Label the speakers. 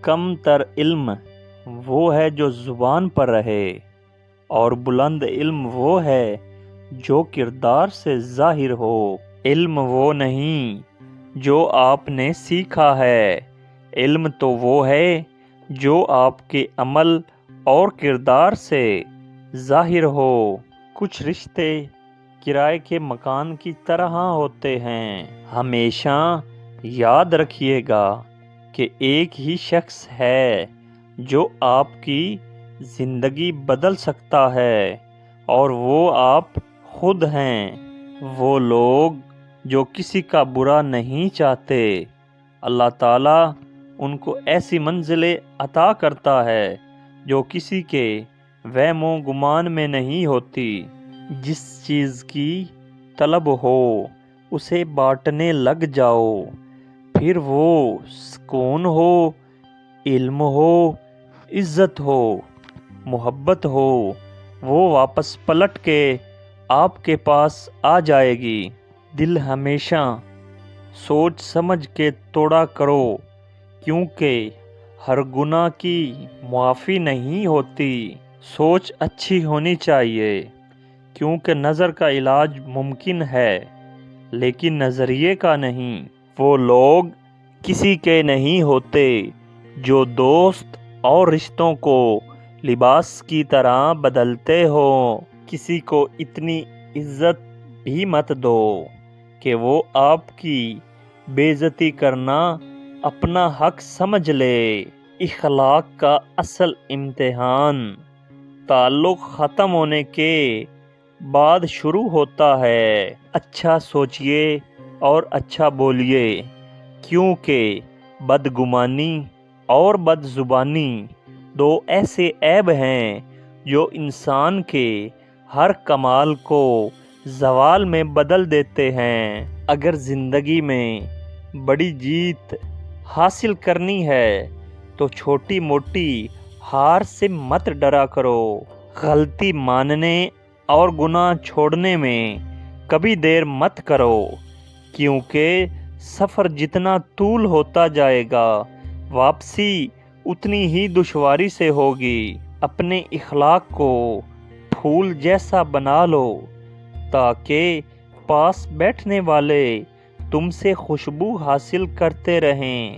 Speaker 1: کم تر علم وہ ہے جو زبان پر رہے، اور بلند علم وہ ہے جو کردار سے ظاہر ہو۔ علم وہ نہیں جو آپ نے سیکھا ہے، علم تو وہ ہے جو آپ کے عمل اور کردار سے ظاہر ہو۔ کچھ رشتے کرائے کے مکان کی طرح ہوتے ہیں۔ ہمیشہ یاد رکھیے گا کہ ایک ہی شخص ہے جو آپ کی زندگی بدل سکتا ہے، اور وہ آپ خود ہیں۔ وہ لوگ جو کسی کا برا نہیں چاہتے، اللہ تعالیٰ ان کو ایسی منزلیں عطا کرتا ہے جو کسی کے وہم و گمان میں نہیں ہوتی۔ جس چیز کی طلب ہو اسے بانٹنے لگ جاؤ، پھر وہ سکون ہو، علم ہو، عزت ہو، محبت ہو، وہ واپس پلٹ کے آپ کے پاس آ جائے گی۔ دل ہمیشہ سوچ سمجھ کے توڑا کرو، کیونکہ ہر گناہ کی معافی نہیں ہوتی۔ سوچ اچھی ہونی چاہیے، کیونکہ نظر کا علاج ممکن ہے لیکن نظریے کا نہیں۔ وہ لوگ کسی کے نہیں ہوتے جو دوست اور رشتوں کو لباس کی طرح بدلتے ہو۔ کسی کو اتنی عزت بھی مت دو کہ وہ آپ کی بے عزتی کرنا اپنا حق سمجھ لے۔ اخلاق کا اصل امتحان تعلق ختم ہونے کے بعد شروع ہوتا ہے۔ اچھا سوچئے اور اچھا بولیے، کیونکہ بدگمانی اور بد زبانی دو ایسے عیب ہیں جو انسان کے ہر کمال کو زوال میں بدل دیتے ہیں۔ اگر زندگی میں بڑی جیت حاصل کرنی ہے تو چھوٹی موٹی ہار سے مت ڈرا کرو۔ غلطی ماننے اور گناہ چھوڑنے میں کبھی دیر مت کرو، کیونکہ سفر جتنا طول ہوتا جائے گا واپسی اتنی ہی دشواری سے ہوگی۔ اپنے اخلاق کو پھول جیسا بنا لو تاکہ پاس بیٹھنے والے تم سے خوشبو حاصل کرتے رہیں۔